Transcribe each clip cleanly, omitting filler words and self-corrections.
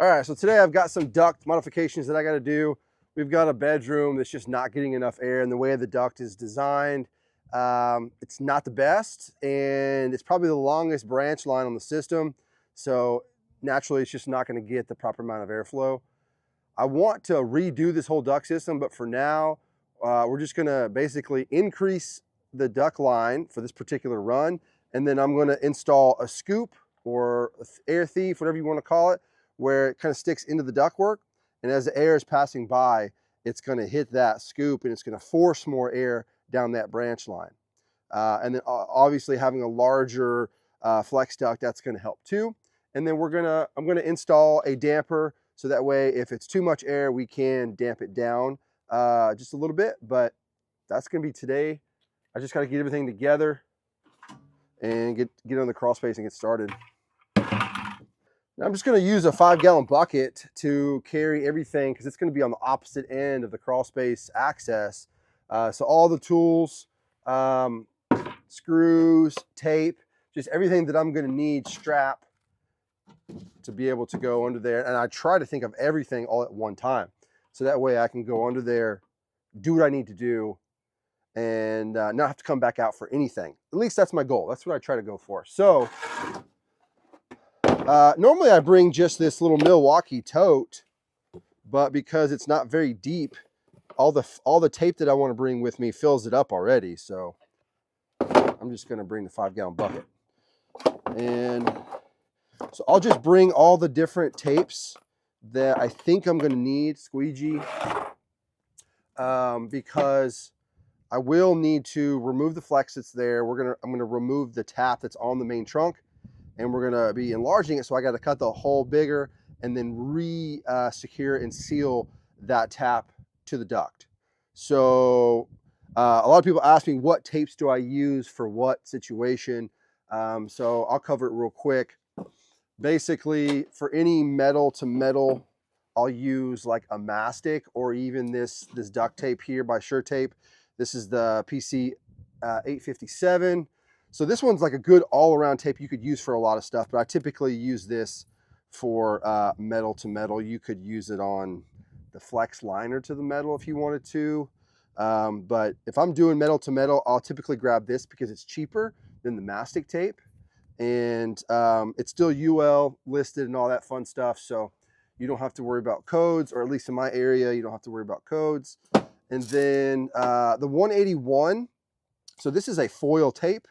All right, so today I've got some duct modifications that I got to do. We've got a bedroom that's just not getting enough air, and the way the duct is designed, it's not the best, and it's probably the longest branch line on the system. So naturally, it's just not going to get the proper amount of airflow. I want to redo this whole duct system, but for now, we're just going to basically increase the duct line for this particular run, and then I'm going to install a scoop or air thief, whatever you want to call it, where it kind of sticks into the ductwork, and as the air is passing by, it's going to hit that scoop and it's going to force more air down that branch line. And then obviously having a larger flex duct, that's going to help too. And then I'm going to install a damper, so that way if it's too much air, we can damp it down just a little bit. But that's going to be today. I just got to get everything together and get on the crawl space and get started. Now I'm just going to use a 5-gallon bucket to carry everything, because it's going to be on the opposite end of the crawl space access. So all the tools, screws, tape, just everything that I'm going to need strap to be able to go under there. And I try to think of everything all at one time, so that way I can go under there, do what I need to do, and not have to come back out for anything. At least that's my goal. That's what I try to go for. So normally I bring just this little Milwaukee tote, but because it's not very deep, all the tape that I want to bring with me fills it up already. So I'm just going to bring the 5-gallon bucket. And so I'll just bring all the different tapes that I think I'm going to need, squeegee, because I will need to remove the flex that's there. I'm going to remove the tap that's on the main trunk, and we're going to be enlarging it. So I got to cut the hole bigger and then secure and seal that tap to the duct. So a lot of people ask me, what tapes do I use for what situation? So I'll cover it real quick. Basically, for any metal to metal, I'll use like a mastic, or even this duct tape here by Sure Tape. This is the PC 857. So this one's like a good all-around tape you could use for a lot of stuff, but I typically use this for metal to metal. You could use it on the flex liner to the metal if you wanted to. But if I'm doing metal to metal, I'll typically grab this because it's cheaper than the mastic tape. And it's still UL listed and all that fun stuff. So you don't have to worry about codes, or at least in my area, you don't have to worry about codes. And then the 181. So this is a foil tape.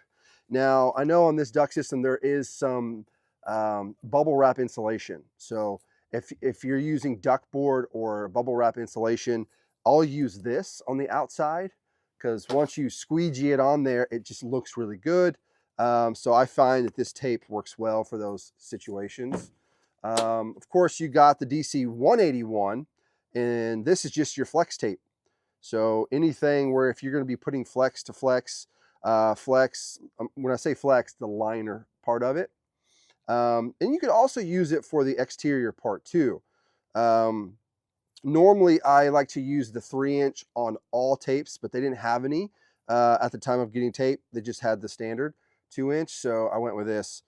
Now, I know on this duct system, there is some bubble wrap insulation. So if you're using duct board or bubble wrap insulation, I'll use this on the outside, because once you squeegee it on there, it just looks really good. So I find that this tape works well for those situations. Of course, you got the DC 181, and this is just your flex tape. So anything where if you're going to be putting flex to flex, when I say flex, the liner part of it. And you could also use it for the exterior part too. Normally, I like to use the 3-inch on all tapes, but they didn't have any at the time of getting tape. They just had the standard 2-inch, so I went with this.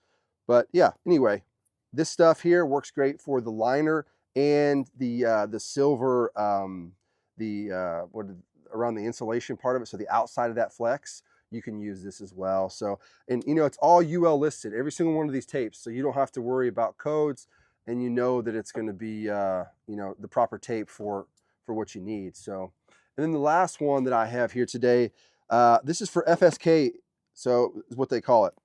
But yeah, anyway, this stuff here works great for the liner and the silver, around the insulation part of it. So the outside of that flex, you can use this as well. So, and you know, it's all UL listed, every single one of these tapes, so you don't have to worry about codes, and you know that it's going to be you know, the proper tape for what you need. So, and then the last one that I have here today, this is for FSK, so is what they call it,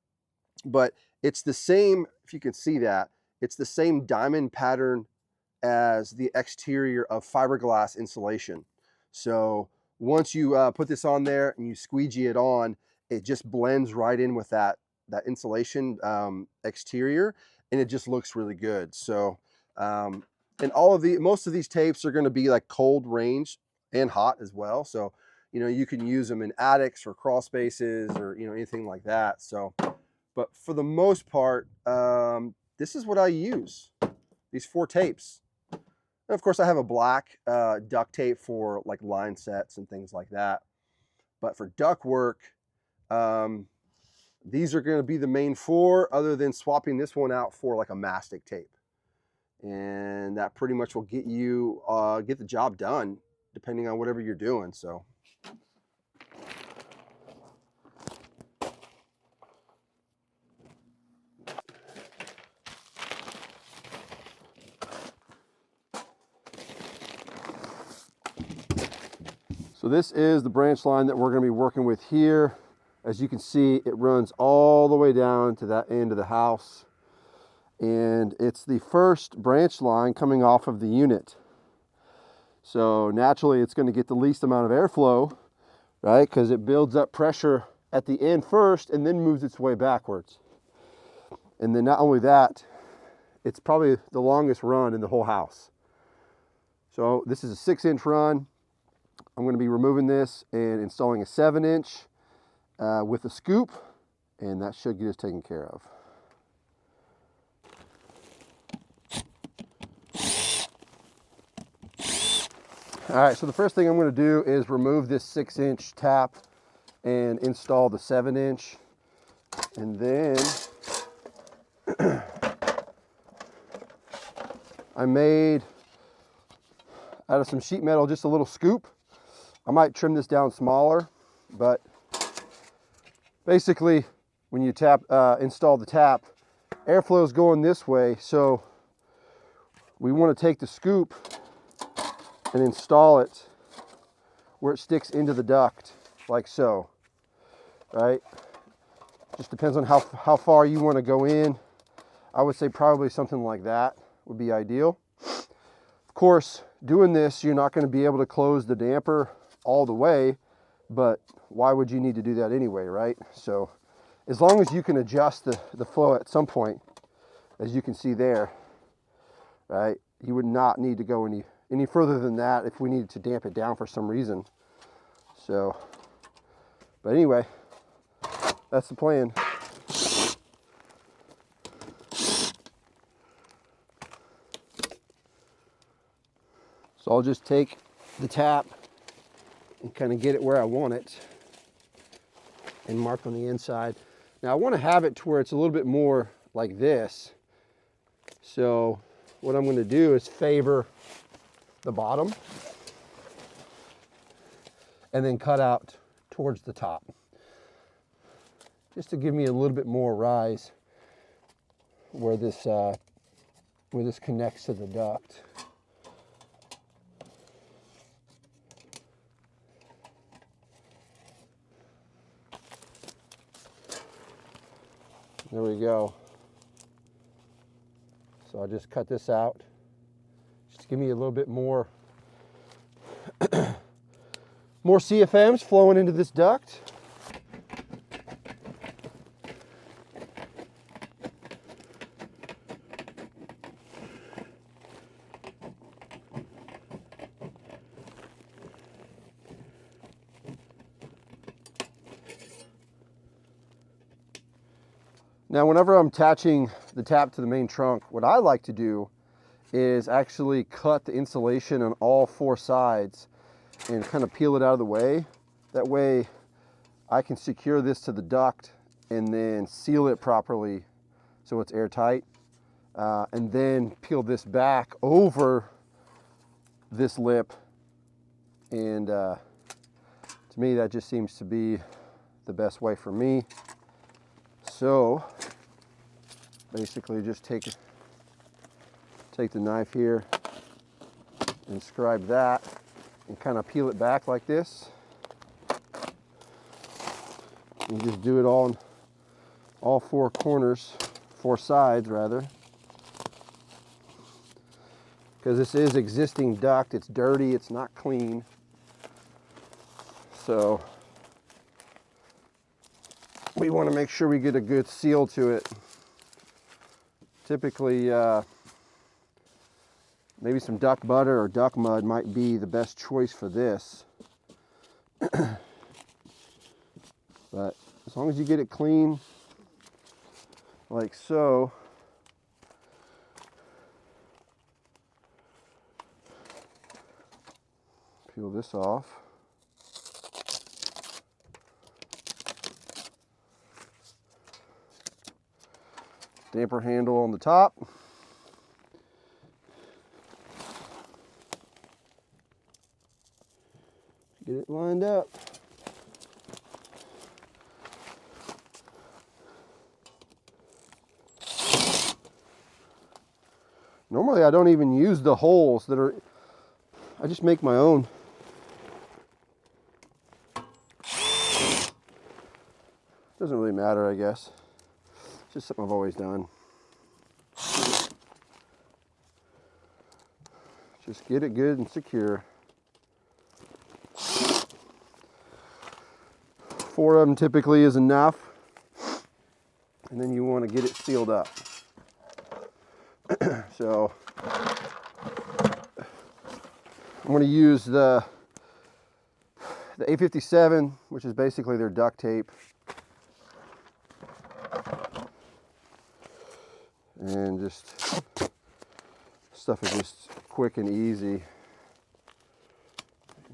but it's the same, if you can see that, it's the same diamond pattern as the exterior of fiberglass insulation. So once you put this on there and you squeegee it on, it just blends right in with that insulation exterior, and it just looks really good. So and most of these tapes are going to be like cold range and hot as well. So you know, you can use them in attics or crawl spaces, or you know, anything like that. So, but for the most part, this is what I use, these 4 tapes. And of course, I have a black duct tape for like line sets and things like that. But for duct work, these are going to be the main 4, other than swapping this one out for like a mastic tape. and that pretty much will get you get the job done depending on whatever you're doing. So this is the branch line that we're going to be working with here. As you can see, it runs all the way down to that end of the house, and it's the first branch line coming off of the unit. So naturally it's going to get the least amount of airflow, right? Because it builds up pressure at the end first and then moves its way backwards. And then not only that, it's probably the longest run in the whole house. So this is a 6-inch run. I'm going to be removing this and installing a 7-inch with a scoop, and that should get us taken care of. All right, so the first thing I'm going to do is remove this 6-inch tap and install the 7-inch. And then I made, out of some sheet metal, just a little scoop. I might trim this down smaller, but basically when you install the tap, airflow is going this way. So we want to take the scoop and install it where it sticks into the duct, like so, right? Just depends on how far you want to go in. I would say probably something like that would be ideal. Of course, doing this, you're not going to be able to close the damper all the way, but why would you need to do that anyway, right? So as long as you can adjust the flow at some point, as you can see there, right, you would not need to go any further than that if we needed to damp it down for some reason. So, but anyway, that's the plan. So I'll just take the tap and kind of get it where I want it and mark on the inside. Now I want to have it to where it's a little bit more like this. So what I'm going to do is favor the bottom and then cut out towards the top, just to give me a little bit more rise where this connects to the duct. There we go. So I'll just cut this out, just to give me a little bit more more CFMs flowing into this duct. Now, whenever I'm attaching the tap to the main trunk, what I like to do is actually cut the insulation on all 4 sides and kind of peel it out of the way. That way I can secure this to the duct and then seal it properly so it's airtight, and then peel this back over this lip. And to me, that just seems to be the best way for me. So basically just take the knife here and scribe that and kind of peel it back like this. And just do it all 4 corners, 4 sides rather. Because this is existing duct, it's dirty, it's not clean. So we want to make sure we get a good seal to it. Typically, maybe some duck butter or duck mud might be the best choice for this. But as long as you get it clean, like so, peel this off. Damper handle on the top. Get it lined up. Normally I don't even use the holes that are, I just make my own. Doesn't really matter, I guess. It's just something I've always done. Just get it good and secure. 4 of them typically is enough. And then you want to get it sealed up. So I'm going to use the A57, which is basically their duct tape. And just stuff is just quick and easy.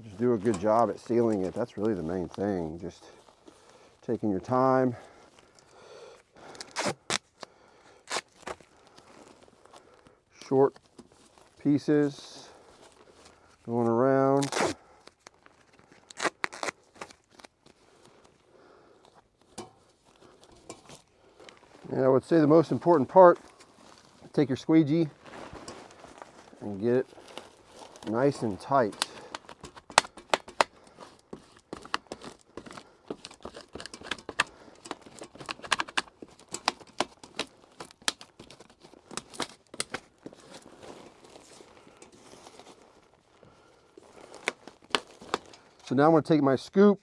Just do a good job at sealing it. That's really the main thing. Just taking your time. Short pieces going around. And I would say the most important part, take your squeegee and get it nice and tight. So now I'm going to take my scoop,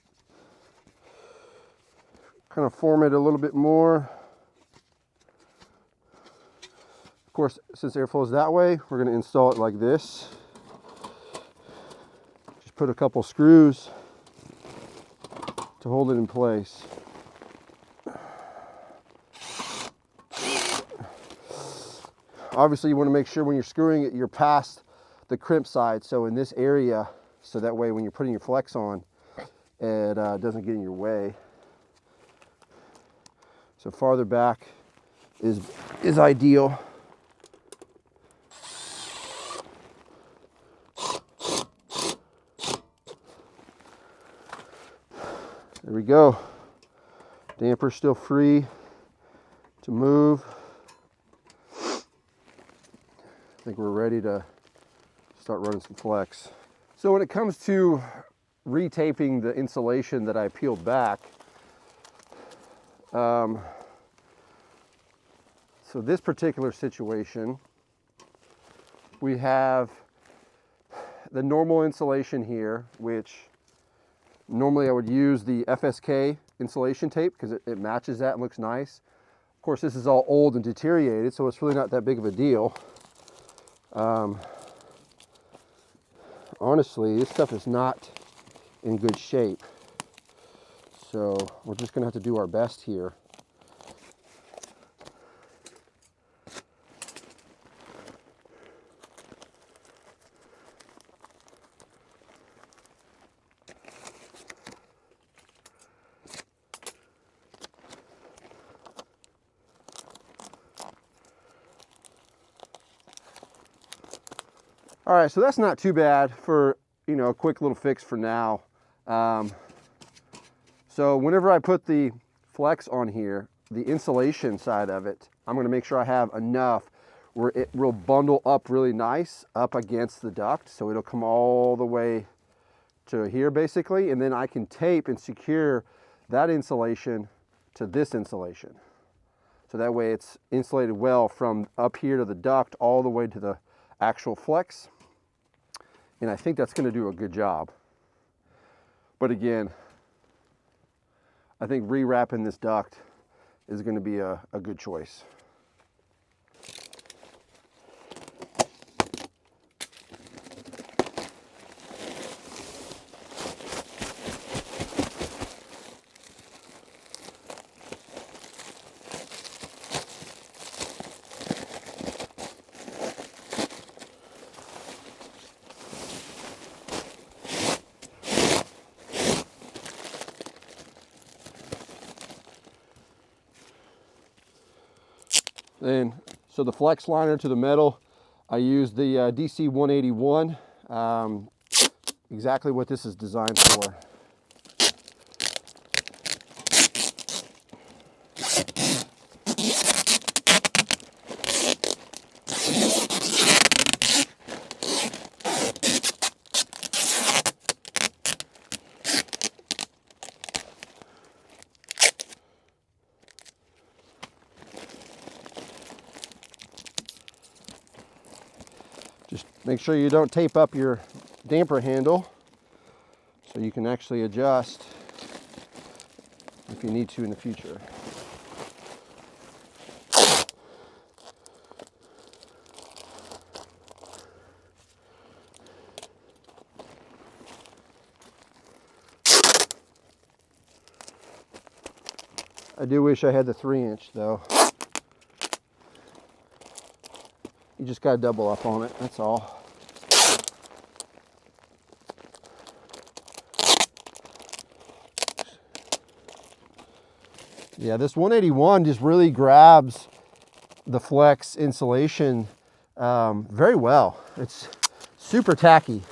kind of form it a little bit more. Of course, since airflow is that way, we're going to install it like this. Just put a couple screws to hold it in place. Obviously, you want to make sure when you're screwing it, you're past the crimp side. So in this area, so that way when you're putting your flex on, it doesn't get in your way. So farther back is ideal. There we go. Damper's still free to move. I think we're ready to start running some flex. So when it comes to retaping the insulation that I peeled back, so this particular situation, we have the normal insulation here, which normally I would use the FSK insulation tape because it matches that and looks nice. Of course, this is all old and deteriorated, so it's really not that big of a deal. Honestly, this stuff is not in good shape. So we're just gonna have to do our best here. All right, so that's not too bad for, you know, a quick little fix for now. So whenever I put the flex on here, the insulation side of it, I'm gonna make sure I have enough where it will bundle up really nice up against the duct. So it'll come all the way to here basically, and then I can tape and secure that insulation to this insulation. So that way it's insulated well from up here to the duct all the way to the actual flex. And I think that's going to do a good job. But again, I think rewrapping this duct is going to be a good choice. Then, so the flex liner to the metal, I used the DC 181. exactly what this is designed for. Just make sure you don't tape up your damper handle so you can actually adjust if you need to in the future. I do wish I had the 3-inch though. You just gotta double up on it, that's all. Yeah, this 181 just really grabs the flex insulation very well. It's super tacky.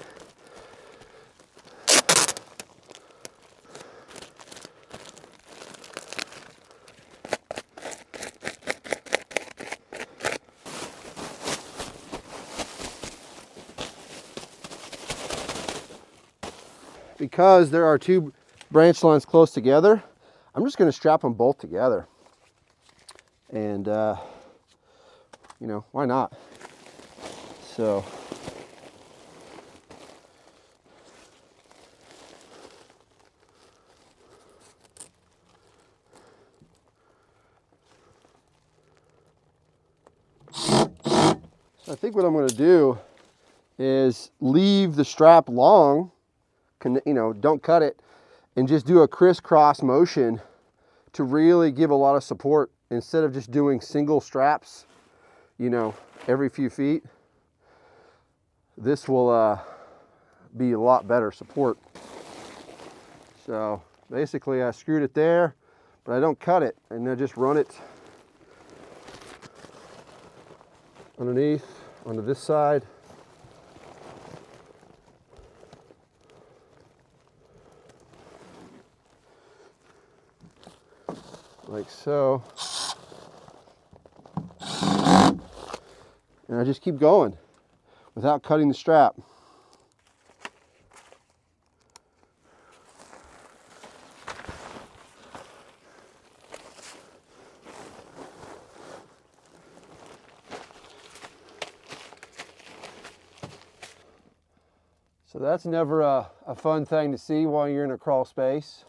Because there are two branch lines close together, I'm just going to strap them both together. And, you know, why not? So, I think what I'm going to do is leave the strap long, you know, don't cut it, and just do a crisscross motion to really give a lot of support instead of just doing single straps, you know, every few feet. This will be a lot better support. So basically I screwed it there, but I don't cut it, and I just run it underneath onto this side. Like so. And I just keep going without cutting the strap. So that's never a fun thing to see while you're in a crawl space.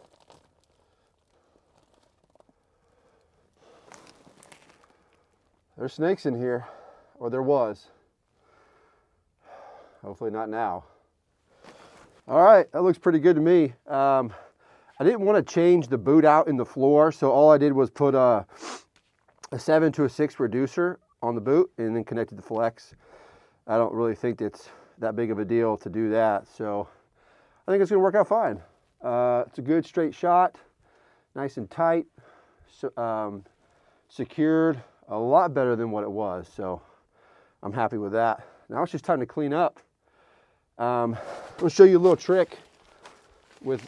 There's snakes in here, or there was. Hopefully not now. All right, that looks pretty good to me. I didn't want to change the boot out in the floor, so all I did was put a 7 to a 6 reducer on the boot and then connected the flex. I don't really think it's that big of a deal to do that, so I think it's gonna work out fine. It's a good straight shot, nice and tight, secured, a lot better than what it was, so I'm happy with that. Now it's just time to clean up. I'm gonna show you a little trick with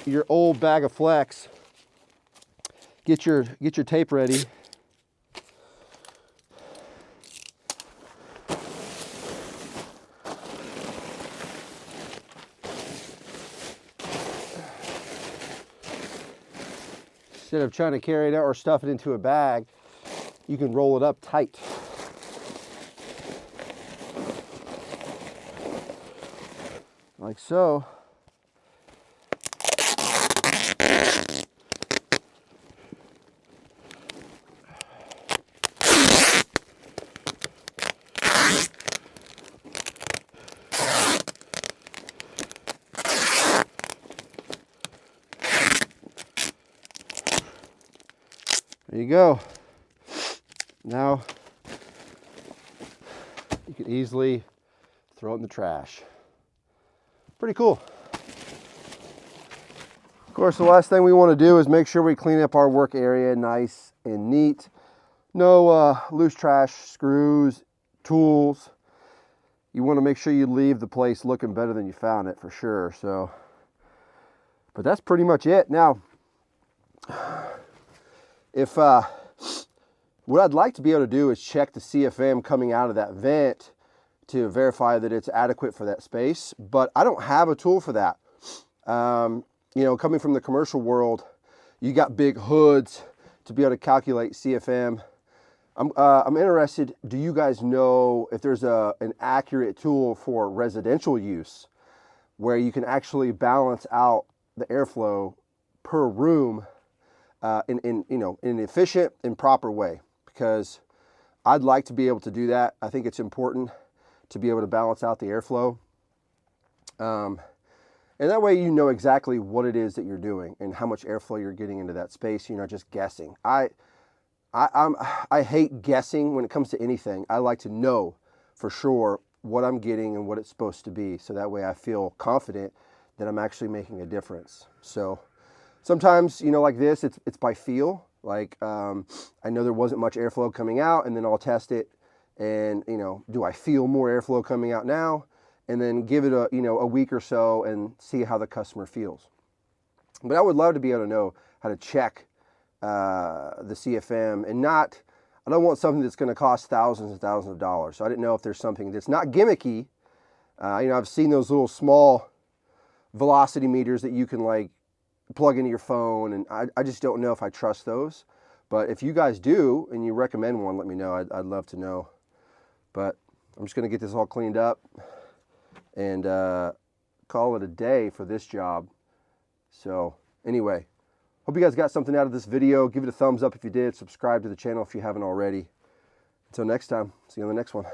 your old bag of flex. Get your tape ready. Instead of trying to carry it out or stuff it into a bag, you can roll it up tight. Like so. There you go. Now you can easily throw it in the trash. Pretty cool. Of course, the last thing we want to do is make sure we clean up our work area nice and neat. No loose trash, screws, tools. you want to make sure you leave the place looking better than you found it for sure. So, but that's pretty much it. Now, if what I'd like to be able to do is check the CFM coming out of that vent to verify that it's adequate for that space, but I don't have a tool for that. You know, coming from the commercial world, you got big hoods to be able to calculate CFM. I'm interested, do you guys know if there's an accurate tool for residential use where you can actually balance out the airflow per room in an efficient and proper way? Because I'd like to be able to do that. I think it's important to be able to balance out the airflow. And that way you know exactly what it is that you're doing and how much airflow you're getting into that space. You're not just guessing. I hate guessing when it comes to anything. I like to know for sure what I'm getting and what it's supposed to be. So that way I feel confident that I'm actually making a difference. So sometimes, you know, like this, it's by feel. Like, I know there wasn't much airflow coming out, and then I'll test it and, you know, do I feel more airflow coming out now? And then give it a week or so and see how the customer feels. But I would love to be able to know how to check the CFM and I don't want something that's going to cost thousands and thousands of dollars. So I didn't know if there's something that's not gimmicky. You know, I've seen those little small velocity meters that you can like plug into your phone, and I just don't know if I trust those. But if you guys do and you recommend one, let me know. I'd love to know. But I'm just going to get this all cleaned up and call it a day for this job. So anyway, hope you guys got something out of this video. Give it a thumbs up if you did. Subscribe to the channel if you haven't already. Until next time, see you on the next one.